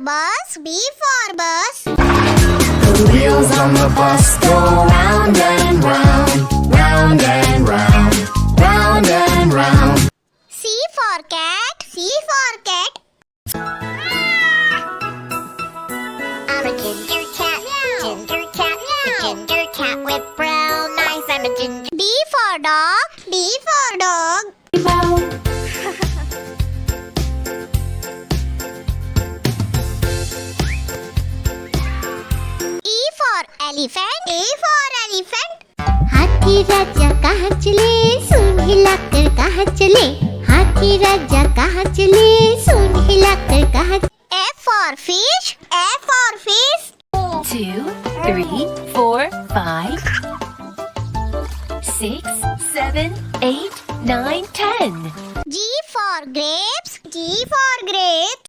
bus, B for bus. The wheels on the bus go round and round, round and round, round and round. C for cat, C for cat. I'm a ginger cat, ginger cat with brown eyes. I'm a ginger. D for dog, D for dog. E for elephant, A for elephant. हाथी राजा कहाँ चले, सूंड हिलाकर कहाँ चले। हाथी राजा कहाँ चले, सूंड हिलाकर कहाँ। F for fish, F for fish. 2, 3, 4, 5, 6, 7, 8, 9, 10. G for grapes, G for grapes.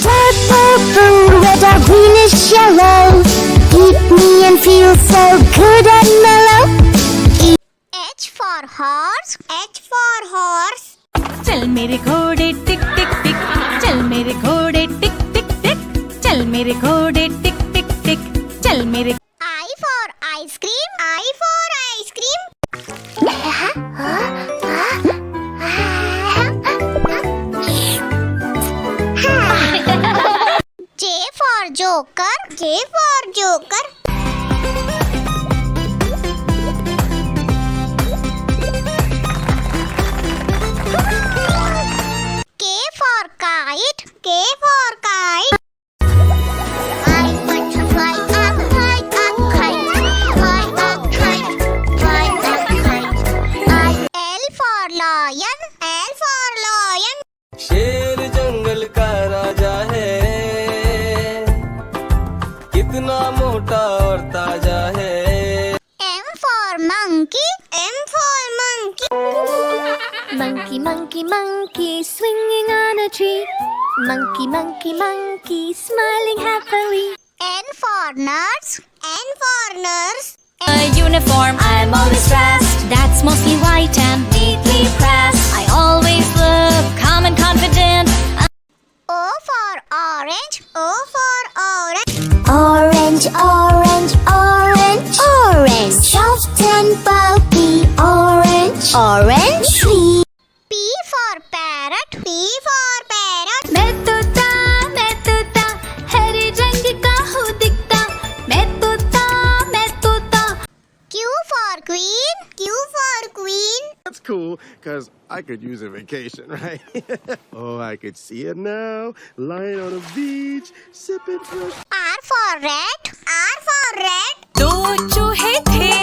Purple, blue, red or greenish yellow. Eat me and feel so good and mellow. H for horse, H for horse. चल मेरे घोड़े टिक टिक टिक, चल मेरे घोड़े टिक टिक टिक, चल मेरे घोड़े टिक टिक टिक, चल मेरे। I for ice cream, I for ice cream. J for joker, J for joker. K for kite, K for kite. I want to fly up high, up high, fly up high, fly up high. L for lion, L for lion. शेर जंगल का राजा है, कितना मोटा और ताजा है। M for monkey, M for monkey. Monkey, monkey, monkey, swinging on a tree. Monkey, monkey, monkey, smiling happily. N for nurse, N for nurse. A uniform, I'm always dressed. That's mostly white and neatly pressed. I always look calm and confident. O for orange, O for orange. Orange, orange, orange, orange. Soft and pulpy, orange, orange. Sweet. P for parrot, P for parrot. मैं तोता, हरे रंग का हूँ दिखता। मैं तोता। Q for queen, Q for queen. That's cool, because I could use a vacation, right? Oh, I could see it now, lying on a beach, sipping fresh. R for rat, R for rat. दो चूहे थे,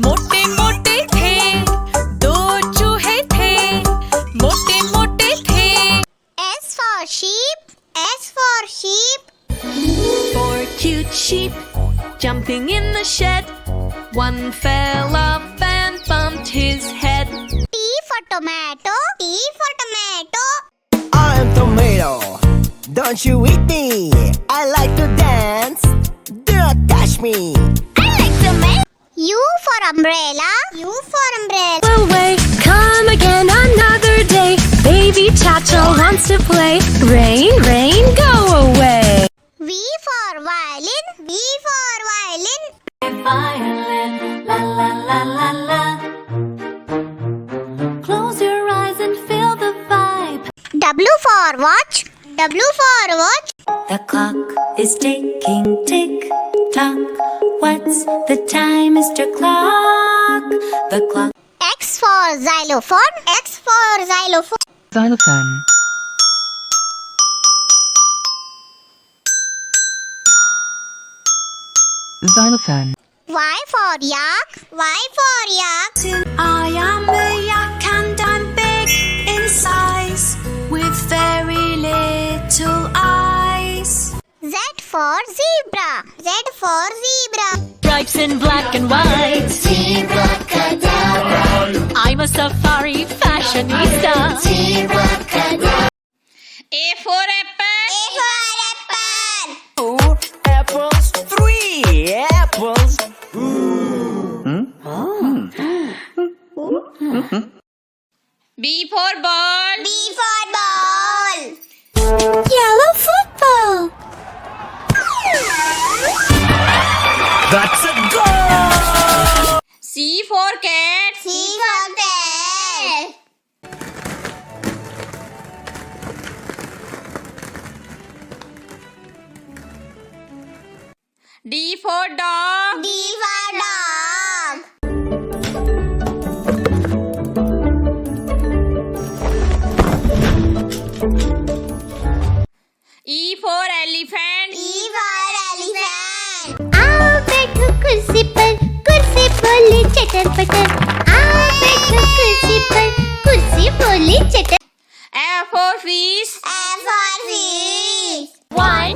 मोटे मोटे थे। दो चूहे थे, मोटे मोटे थे। S for sheep, S for sheep. 4 cute sheep jumping in the shed. One fell off and bumped his head. T for tomato, T for tomato. I'm tomato, don't you eat me. I like to dance, do not touch me. I like tomato. U for umbrella, U for umbrella. Away, come again another day. Baby Chacha wants to play. Rain, rain, go away. V for violin, V for violin. Violin, la la la la la. Close your eyes and feel the vibe. W for watch, W for watch. The clock is ticking, tick tock. What's the time, Mr. Clock? The clock. X for xylophone, X for xylophone. Xylophone. Xylophone. Y for yak, Y for yak. I am a yak and I'm big in size with very little eyes. Z for zebra, Z for zebra. Stripes in black and white. Zebra cadabra, I'm a safari fashionista. zebra cadabra. A for apple. A for apple. 2 apples, 3 apples. B for ball. B for ball. Yellow football. That's a goal! C for cat. C for cat. D for dog. D for dog. E for elephant. E for elephant. आओ बैठो कुर्सी पर, कुर्सी बोले चटर पटर। आओ बैठो कुर्सी पर, कुर्सी बोले चटर। F for fish. F for fish. 1,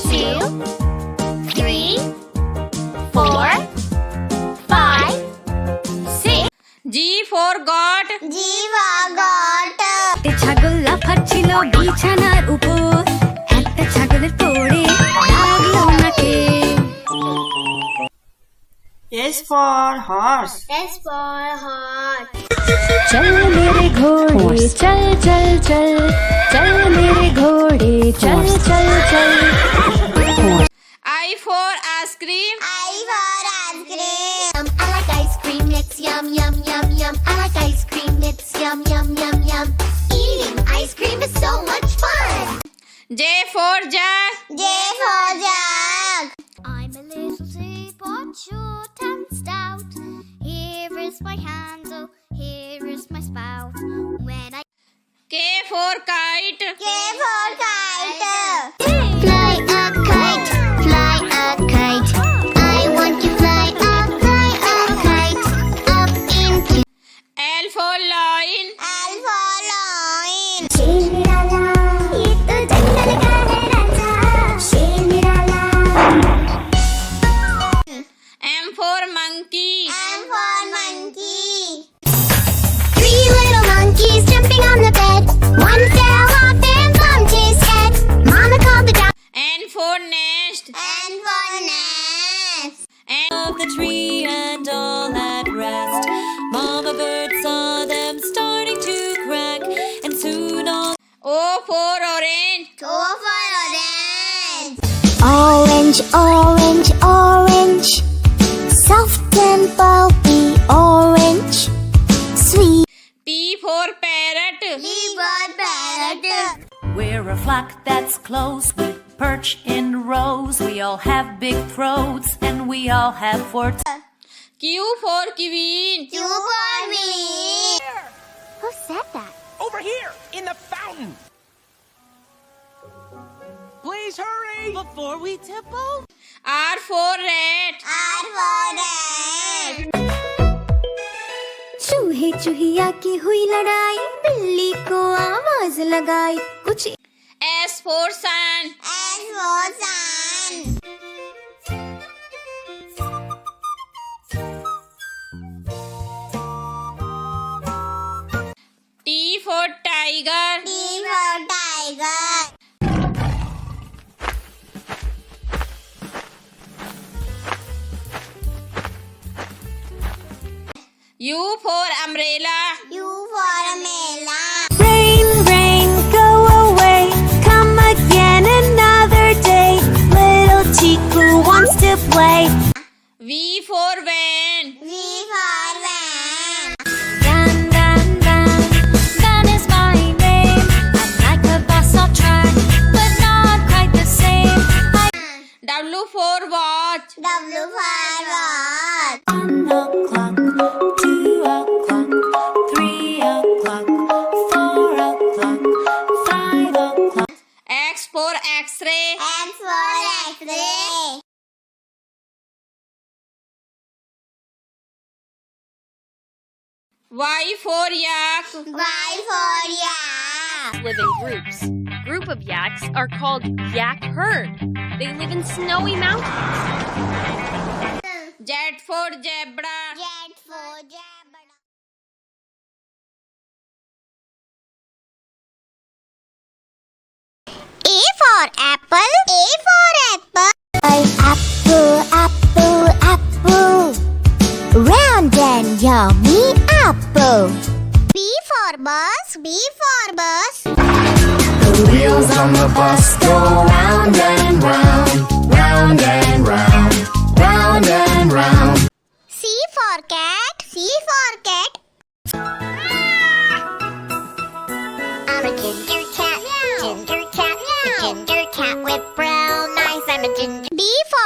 2, 3, 4, 5, 6. G for goat. G for goat. ছাগল লাফাচ্ছিল বিছানার উপর, একটা ছাগলের পড়ে লাগলো নাকে। S for horse. S for horse. चल मेरे घोड़े चल चल चल, चल मेरे घोड़े चल चल चल। I for ice cream. I for ice cream. I like ice cream. It's yum yum yum yum. I like ice cream. It's yum yum yum yum. Eating ice cream is so much fun. J for jug. J for jug. I'm a little teapot, short and stout. Here is my handle, here is my spout. When I K for kite. K for kite. Fly a kite, fly a kite. I want to fly a kite up into. L for lion. L for lion. शेर निराला, ये तो जंगल का है राजा. शेर निराला. M for monkey. M for monkey. 3 little monkeys jumping on the bed. One fell off and bumped his head. Mama called the doctor. N for nest. N for nest. N of the tree and all at rest. Mama bird saw them starting to crack, and soon all. O for orange. O for orange. Orange, orange, orange. Soft and pulpy orange. Sweet. P for parrot. P for parrot. We're a flock that's close, we perch in rows. We all have big throats and we all have forts. Q for queen. Q for queen. Who said that? Over here, in the fountain. Please hurry before we tip over. R for rat. R for rat. चूहे चूहिया की हुई लड़ाई, बिल्ली को आवाज लगाई कुछ। S for sun. S for sun. T for tiger. T for tiger. U for umbrella. U for umbrella. Rain, rain, go away, come again another day. Little Chiku wants to play. V for van. V for van. Run, run, run, Van is my name. I'm like a bus on track, but not quite the same. W for watch. W for watch. 1 o'clock, 2 o'clock, 3 o'clock, 4 o'clock, 5 o'clock. X for x-ray. X for X-ray. Y for yak. Y for yak. Live in groups. Group of yaks are called yak herd. They live in snowy mountains. Z for zebra. Z for zebra. A for apple. A for apple. Apple, apple, apple. Round and yummy apple. B for bus. B for bus. The wheels on the bus go round and round, round and round,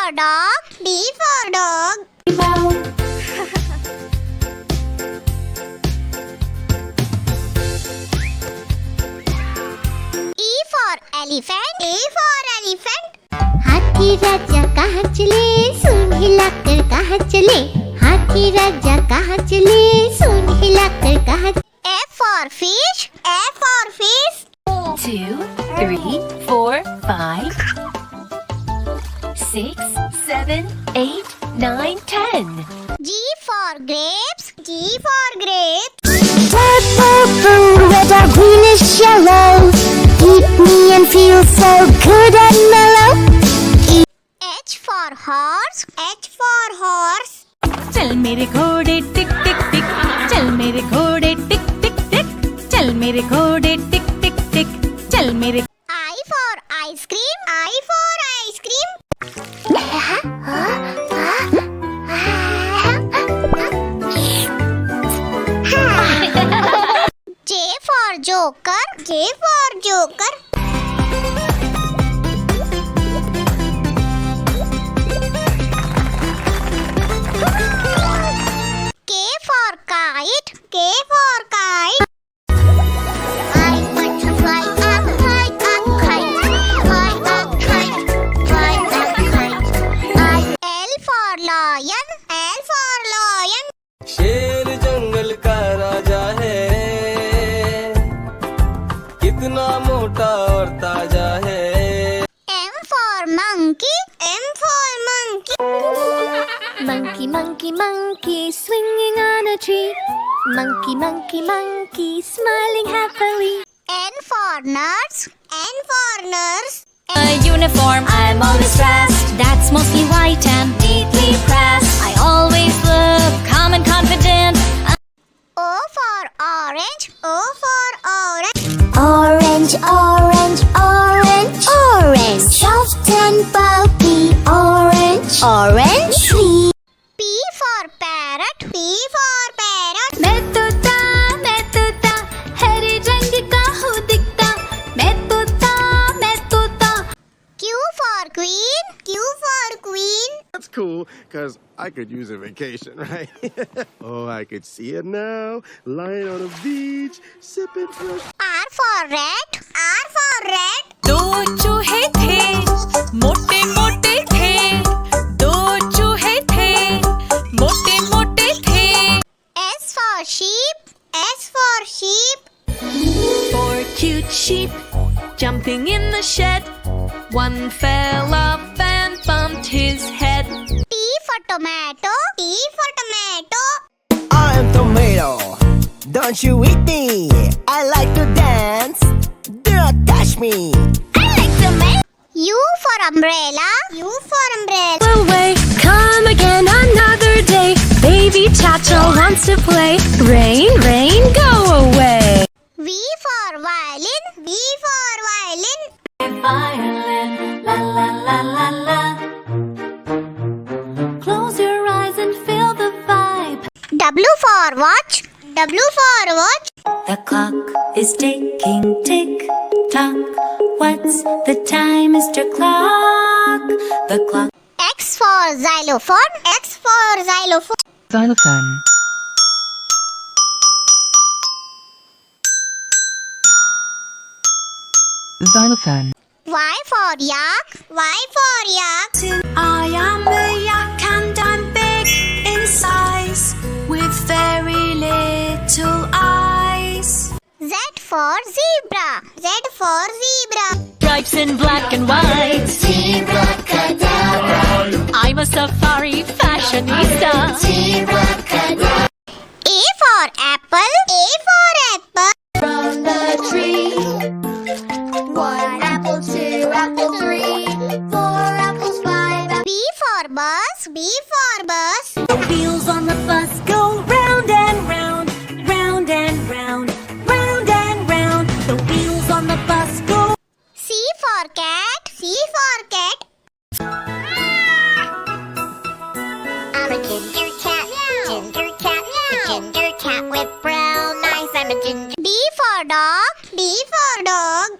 for dog. D for dog. E for elephant. A for elephant. हाथी राजा कहाँ चले, सूंड हिलाकर कहाँ चले, हाथी राजा कहाँ चले, सूंड हिलाकर कहाँ। F for fish. F for fish. 2, 3, 4, 5, 6, 7, 8, 9, 10. G for grapes. G for grapes. Purple food with a greenish yellow, eat me and feel so good and mellow. H for horse. H for horse. चल मेरे घोड़े टिक टिक टिक, चल मेरे घोड़े टिक टिक टिक, चल मेरे घोड़े टिक टिक टिक, चल मेरे। I for ice cream. I for ice cream. J for joker. J for joker. K for kite. K for kite. I want to fly a kite, a kite, fly a kite, fly a kite. L for lion. L for lion. शेर जंगल का राजा है, कितना मोटा और ताजा है। M for monkey. M for monkey. Monkey, monkey, monkey, swinging on a tree. Monkey, monkey, monkey, smiling happily. N for nurse. N for nurse. A uniform, I'm always dressed. That's mostly white and neatly pressed. I always look calm and confident. O for orange. O for orange. Orange, orange, orange, orange, soft and pulpy, orange, orange, sweet. P for parrot. P for parrot. मैं तोता, हरे रंग का हूँ दिखता, मैं तोता। Q for queen. Q for queen. That's cool, because I could use a vacation, right? Oh, I could see it now. Lying on a beach, sipping fresh. R for rat. R for rat. दो चूहे थे, मोटे मोटे थे, दो चूहे थे, मोटे मोटे थे। S for sheep. S for sheep. 4 cute sheep jumping in the shed. One fell off and bumped his head. T for tomato. T for tomato. I am tomato, don't you eat me. I like to dance, do not touch me. I like tomato. U for umbrella. U for umbrella. Away, come again another day. Baby Chacho wants to play. Rain, rain, go away. V for violin. V for violin. Violin, la la la la la. Close your eyes and feel the vibe. W for watch. W for watch. The clock is ticking, tick tock. What's the time, Mr. Clock? The clock. X for xylophone. X for xylophone. Xylophone. Xylophone. Y for yak. Y for yak. I am a yak and I'm big in size with very little eyes. Z for zebra. Z for zebra. Stripes in black and white. Zebra cadabra, I'm a safari fashionista. zebra cadabra. A for apple. A for apple. From the tree, 1 apple, 2 apple, 3, 4 apples, 5 apples. B for bus. B for bus. The wheels on the bus go round and round, round and round, round and round. The wheels on the bus go. C for cat. C for cat. I'm a ginger cat, ginger cat, a ginger cat with brown eyes. I'm a ginger. D for dog. D for dog.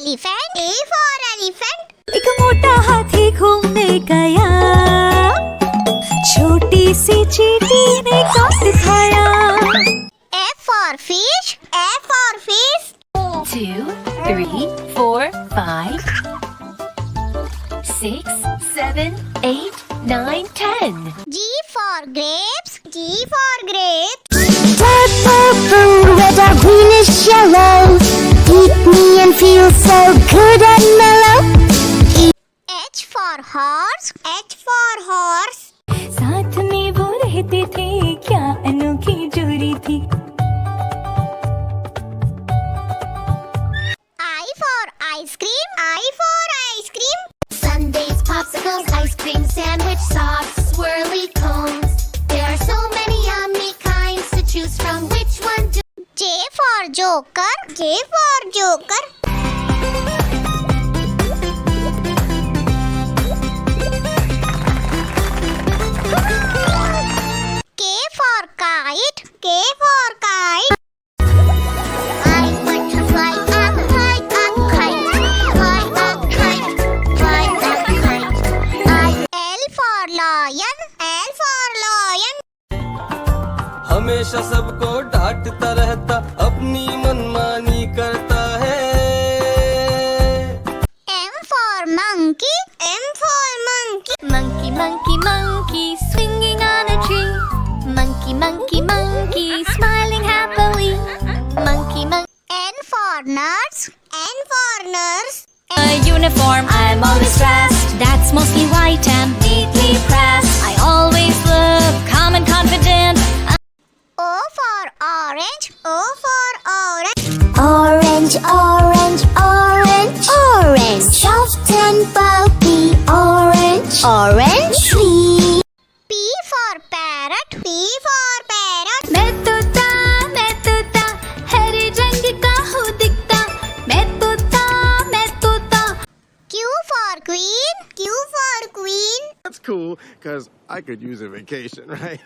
elephant. A for elephant. एक मोटा हाथी घूमने गया, छोटी सी चींटी ने काट खाया. F for fish. F for fish. 2, 3, 4, 5, 6, 7, 8, 9, 10. G for grapes. G for grapes. Purple fruit with a greenish yellow. Eat me and feel so good and mellow. H for horse. H for horse. साथ में वो रहते थे, क्या अनोखी जोड़ी थी. I for ice cream. I for ice cream. Sundays, popsicles, ice cream, sandwich, soft, swirly cones. There are so many yummy kinds to choose from. Which one do J for joker. J for joker. K for kite. K for kite. I butterfly up high, up kite. Fly up kite, fly up kite. L for lion. L for lion. हमेशा सबको डांटता रहता, अपनी मनमानी करता है. M for monkey. M for monkey. Monkey, monkey, monkey, swinging on a tree. Monkey, monkey, monkey, smiling happily. Monkey, monkey. N for nurse. N for nurse. A uniform, I'm always dressed. That's mostly white and neatly pressed. I always look calm and confident. O for orange. O for orange. Orange, orange, orange, orange. Soft and pulpy, orange, orange tree. P for parrot. P for parrot. मैं तोता हरे रंग का हूँ दिखता. मैं तोता Q for queen. Q for queen. That's cool, because I could use a vacation, right?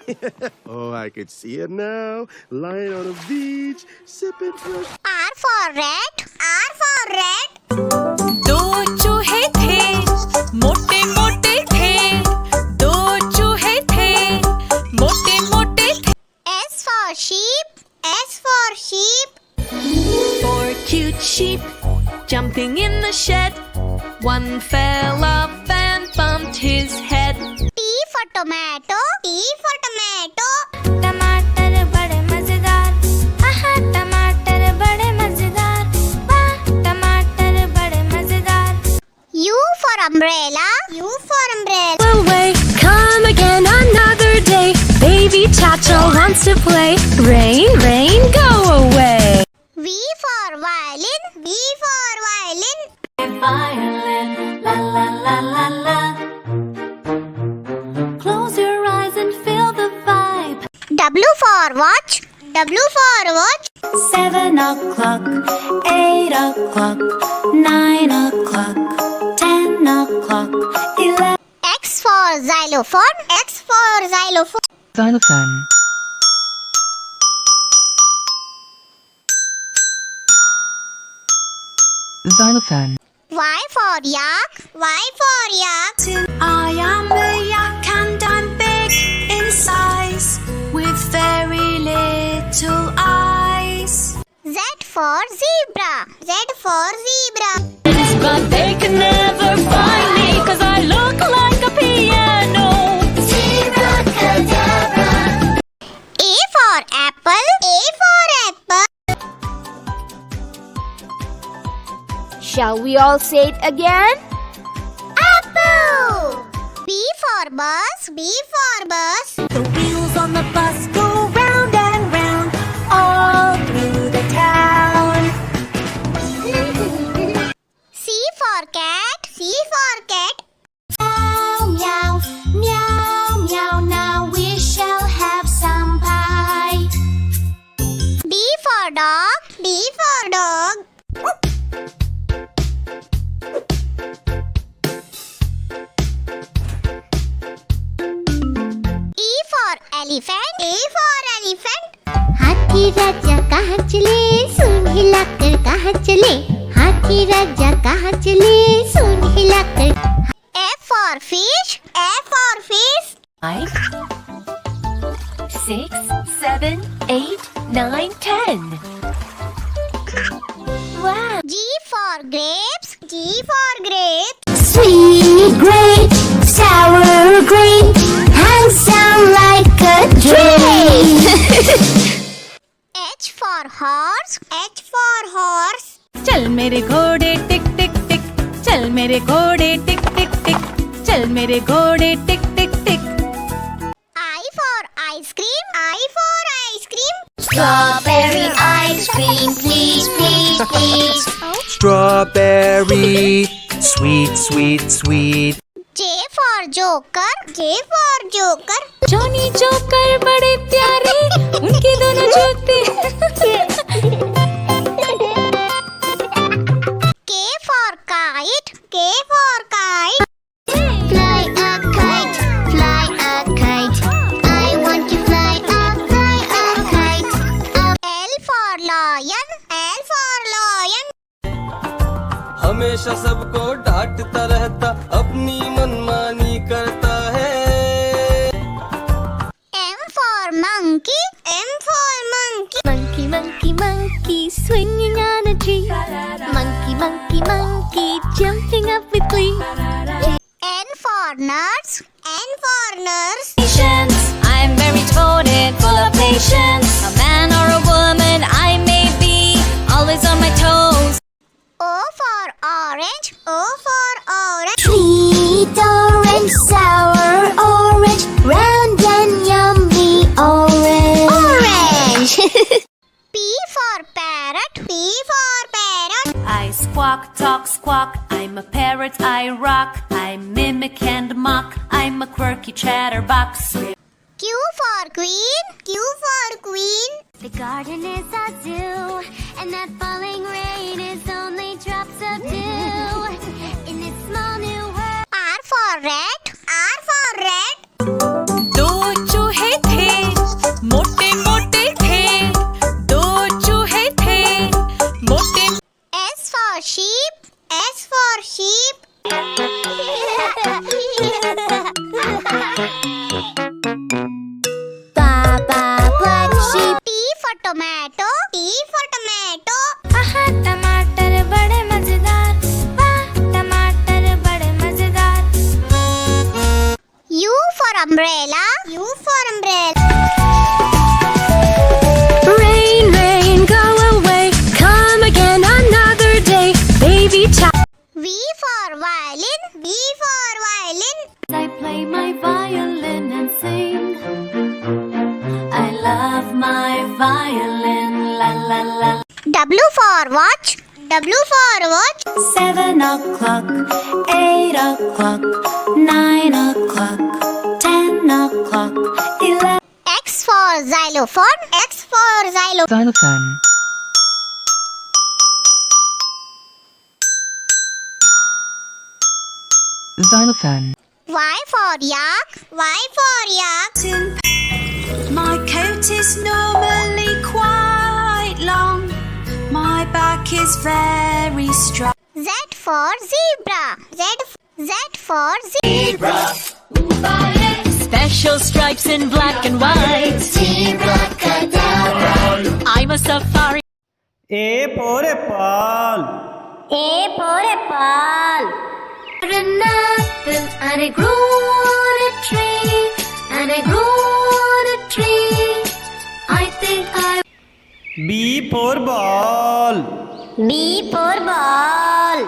Oh, I could see it now. Lying on a beach, sipping fresh. R for rat. R for rat. दो चूहे थे, मोटे मोटे थे. दो चूहे थे, मोटे मोटे थे. S for sheep. S for sheep. 4 cute sheep jumping in the shed. One fell off and bumped his head. T for tomato. T for tomato. टमाटर बड़े मजेदार, आहा टमाटर बड़े मजेदार, वाह टमाटर बड़े मजेदार. U for umbrella. U for umbrella. Away, come again another day. Baby Chacha wants to play. Rain, rain, go away. V for violin. V for violin. Violin, la la la la la. Close your eyes and feel the vibe. W for watch. W for watch. 7 o'clock, 8 o'clock, 9 o'clock, 10 o'clock, 11. X for xylophone. X for xylophone. Xylophone. Xylophone. Y for yak. Y for yak. I am a yak and I'm big in size, with very little eyes. Z for zebra. Z for zebra. But they can never find me, 'cause I look like a piano. A for apple. A for apple. Shall we all say it again? Apple. B for bus. B for bus. The wheels on the bus go round and round, all through the town. C for cat. C for cat. Meow, meow, meow, meow. Now we shall have some pie. D for dog. D for dog. E for elephant. E for elephant. हाथी राजा कहाँ चले, सूंड हिलाकर कहाँ चले. हाथी हाथी राजा कहाँ चले सूंड हिलाकर। F for fish. F for fish. 5, 6, 7, 8, 9, 10. Wow. G for grapes. G for grapes. Sweet grape, sour grape, handsome like a tree. H for horse. H for horse. चल मेरे घोड़े टिक टिक टिक, चल मेरे घोड़े टिक टिक टिक, चल मेरे घोड़े टिक टिक टिक। I for ice cream. I for ice cream. Strawberry ice cream, please, please, please. Strawberry, sweet, sweet, sweet. J for joker. J for joker. Johnny joker बड़े प्यारे, उनके दोनों जूते। K for kite. K for kite. Fly a kite, fly a kite. I want to fly a kite. L for lion. L for lion. हमेशा सबको डांटता रहता, अपनी मनमानी करता है। M for monkey. M for monkey. Monkey, monkey, monkey, swinging on a tree. Monkey, monkey, monkey, jumping up with glee. N for nurse. N for nurse. Patience, I'm very devoted, full of patience. A man or a woman I may be, always on my toes. O for orange. O for orange. Sweet orange, sour orange, round and yummy orange. Orange. P for parrot. P for parrot. I squawk, talk, squawk. I'm a parrot, I rock. I mimic and mock. I'm a quirky chatterbox. Q for queen. Q for queen. The garden is a zoo, and that falling rain is only drops of dew in this small new world. R for rat. R for rat. दो चूहे थे, मोटे मोटे थे, दो चूहे थे, मोटे। S for sheep. S for sheep. Baba black sheep. T for tomato. T for tomato. आहा टमाटर बड़े मजेदार, वाह टमाटर बड़े मजेदार. U for umbrella. U for umbrella. Rain, rain, go away, come again another day, baby child. V for violin. V for violin. I play my violin and sing. I love my violin, la la la. W for watch. W for watch. 7 o'clock, 8 o'clock, 9 o'clock, 10 o'clock, 11. X for xylophone. X for xylophone. Xylophone. Xylophone. Y for yak. Y for yak. My coat is normally quite long. My back is very strong. Z for zebra. Z for zebra. Special stripes in black and white. I'm a safari. A for apple. A for apple. An apple and I grew on a tree, and I grew on a tree. I think I. B for ball. B for ball.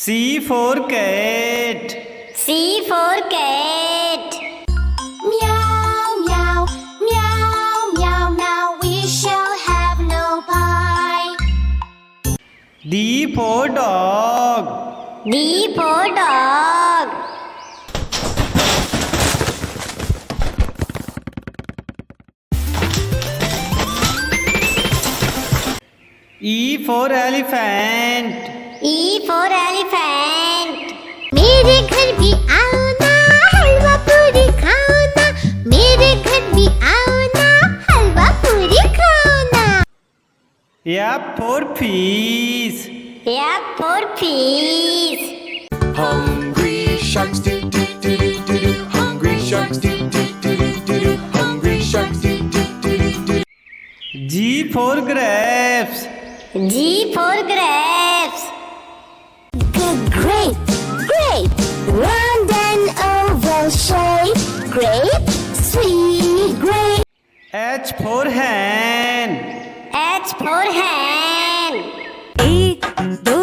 C for cat. C for cat. Meow, meow, meow, meow. Now we shall have no pie. D for dog. D for dog. E for elephant. E for elephant. मेरे घर भी आओ ना, हलवा पूरी खाओ ना, for fish. F for fish. Hungry sharks do do do do do do. Hungry sharks do do do do do do. Hungry sharks do do do do do. G for grapes. G for grapes. Grape, grape, round and oval shape. Grape, sweet grape. H for hen. H for hen. एक दो